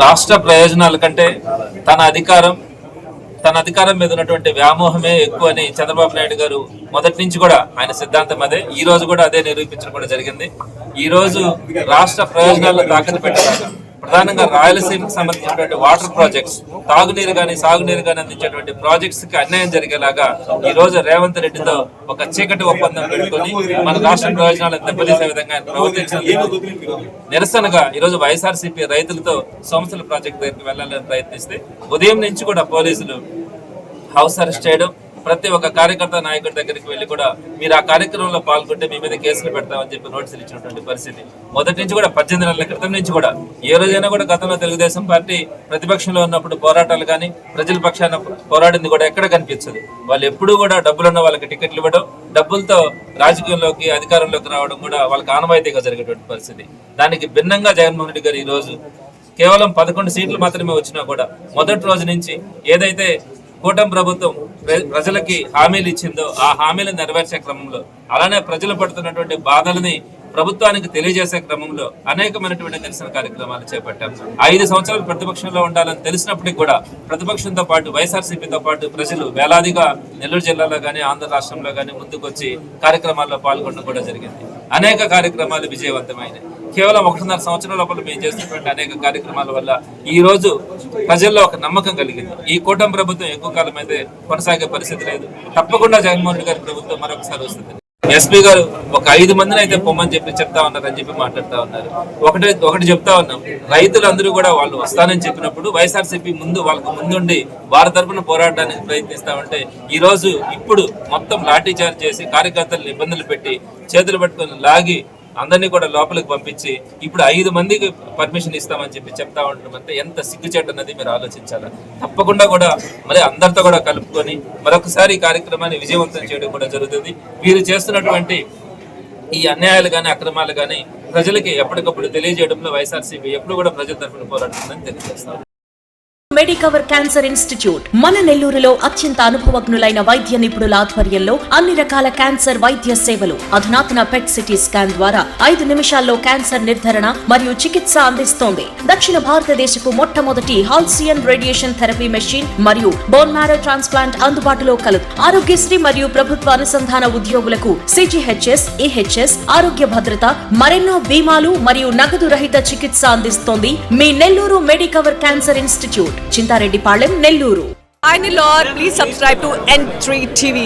రాష్ట్ర ప్రయోజనాల కంటే తన అధికారం మీద ఉన్నటువంటి వ్యామోహమే ఎక్కువ అని చంద్రబాబు నాయుడు గారు మొదటి నుంచి కూడా ఆయన సిద్ధాంతం అదే. ఈ రోజు కూడా అదే నిరూపించడం కూడా జరిగింది. ఈ రోజు రాష్ట్ర ప్రయోజనాలను తాకట్టు పెట్టారు. ప్రధానంగా రాయలసీమకు సంబంధించినటువంటి వాటర్ ప్రాజెక్ట్స్, తాగునీరు కానీ సాగునీరు కానీ అందించేటువంటి ప్రాజెక్ట్స్ కి అన్యాయం జరిగేలాగా ఈ రోజు రేవంత్ రెడ్డితో ఒక చీకటి ఒప్పందం పెట్టుకుని మన రాష్ట్ర ప్రయోజనాలను దెబ్బతీసే విధంగా ఆయన ప్రవర్తించినందుకు నిరసనగా ఈ రోజు వైఎస్ఆర్సీపీ రైతులతో సోమశిల ప్రాజెక్టు దగ్గరికి వెళ్లాలని ప్రయత్నిస్తే ఉదయం నుంచి కూడా పోలీసులు హౌస్ అరెస్ట్ చేయడం, ప్రతి ఒక్క కార్యకర్త నాయకుడి దగ్గరికి వెళ్లి కూడా మీరు ఆ కార్యక్రమంలో పాల్గొంటే మీ మీద కేసులు పెడతామని చెప్పి నోటీసులు ఇచ్చినటువంటి పరిస్థితి. మొదటి నుంచి కూడా 18 నెలల క్రితం నుంచి కూడా ఏ రోజైనా కూడా గతంలో తెలుగుదేశం పార్టీ ప్రతిపక్షంలో ఉన్నప్పుడు పోరాటాలు కానీ ప్రజల పక్షాన పోరాడింది కూడా ఎక్కడ కనిపించదు. వాళ్ళు ఎప్పుడూ కూడా డబ్బులున్న వాళ్ళకి టికెట్లు ఇవ్వడం, డబ్బులతో రాజకీయంలోకి అధికారంలోకి రావడం కూడా వాళ్ళకి ఆనవాయితీగా జరిగేటువంటి పరిస్థితి. దానికి భిన్నంగా జగన్మోహన్ రెడ్డి గారు ఈ రోజు కేవలం 11 సీట్లు మాత్రమే వచ్చినా కూడా మొదటి రోజు నుంచి ఏదైతే కూటమి ప్రభుత్వం ప్రజలకి హామీలు ఇచ్చిందో ఆ హామీలు నెరవేర్చే క్రమంలో, అలానే ప్రజలు పడుతున్నటువంటి బాధలని ప్రభుత్వానికి తెలియజేసే క్రమంలో అనేకమైనటువంటి నిరసన కార్యక్రమాలు చేపట్టాం. 5 సంవత్సరాలు ప్రతిపక్షంలో ఉండాలని తెలిసినప్పటికీ కూడా ప్రతిపక్షంతో పాటు వైఎస్ఆర్సీపీతో పాటు ప్రజలు వేలాదిగా నెల్లూరు జిల్లాలో కానీ ఆంధ్ర రాష్ట్రంలో కానీ ముందుకొచ్చి కార్యక్రమాల్లో పాల్గొనడం కూడా జరిగింది. అనేక కార్యక్రమాలు విజయవంతమైనవి. కేవలం 1.5 సంవత్సరం లోపల మేము చేస్తున్నటువంటి అనేక కార్యక్రమాల వల్ల ఈ రోజు ప్రజల్లో ఒక నమ్మకం కలిగింది. ఈ కూటమి ప్రభుత్వం ఎక్కువ కాలం అయితే కొనసాగే పరిస్థితి లేదు. తప్పకుండా జగన్మోహన్ రెడ్డి గారి ప్రభుత్వం మరొకసారి వస్తుంది. ఎస్పీ గారు ఒక 5 మందిని అయితే పొమ్మని చెప్పి చెప్తా ఉన్నారని చెప్పి మాట్లాడుతూ ఉన్నారు. ఒకటి చెప్తా ఉన్నాం, రైతులందరూ కూడా వాళ్ళు వస్తానని చెప్పినప్పుడు వైఎస్ఆర్సీపీ వాళ్ళకు ముందుండి వారి తరఫున పోరాడడానికి ప్రయత్నిస్తామంటే ఈ రోజు ఇప్పుడు మొత్తం లాఠీ చార్జ్ చేసి కార్యకర్తలను ఇబ్బందులు పెట్టి చేతులు పట్టుకొని లాగి అందరినీ కూడా లోపలికి పంపించి ఇప్పుడు 5 మందికి పర్మిషన్ ఇస్తామని చెప్పి చెప్తా ఉండడం అంటే ఎంత సిగ్గుచేటు అన్నది మీరు ఆలోచించాలి. తప్పకుండా కూడా మరి అందరితో కూడా కలుపుకొని మరొకసారి ఈ కార్యక్రమాన్ని విజయవంతం చేయడం కూడా జరుగుతుంది. వీరు చేస్తున్నటువంటి ఈ అన్యాయాలు కానీ అక్రమాలు కానీ ప్రజలకి ఎప్పటికప్పుడు తెలియజేయడంలో వైఎస్ఆర్సీపీ ఎప్పుడు కూడా ప్రజల తరఫున పోరాడుతుందని తెలియజేస్తారు. మెడికవర్ క్యాన్సర్ ఇన్స్టిట్యూట్ మన నెల్లూరులో అత్యంత అనుభవజ్ఞులైన వైద్య నిపుణుల ఆధ్వర్యంలో అన్ని రకాల క్యాన్సర్ వైద్య సేవలు, అధునాతన పెట్ సిటీ స్కాన్ ద్వారా 5 నిమిషాల్లో క్యాన్సర్ నిర్ధారణ మరియు చికిత్స అందిస్తోంది. దక్షిణ భారతదేశపు మొట్టమొదటి హాల్సియన్ రేడియేషన్ థెరపీ మెషిన్ మరియు బోన్ మ్యారో ట్రాన్స్ప్లాంట్ అందుబాటులో కలదు. ఆరోగ్యశ్రీ మరియు ప్రభుత్వ అనుసంధాన ఉద్యోగులకు CGHS, EHS, ఆరోగ్య భద్రత, మరెన్నో బీమాలు మరియు నగదు రహిత చికిత్స అందిస్తోంది మీ Nellore Medicover cancer institute, Chintareddypalem, Nellore. Hi Nilor, please subscribe to N3 TV.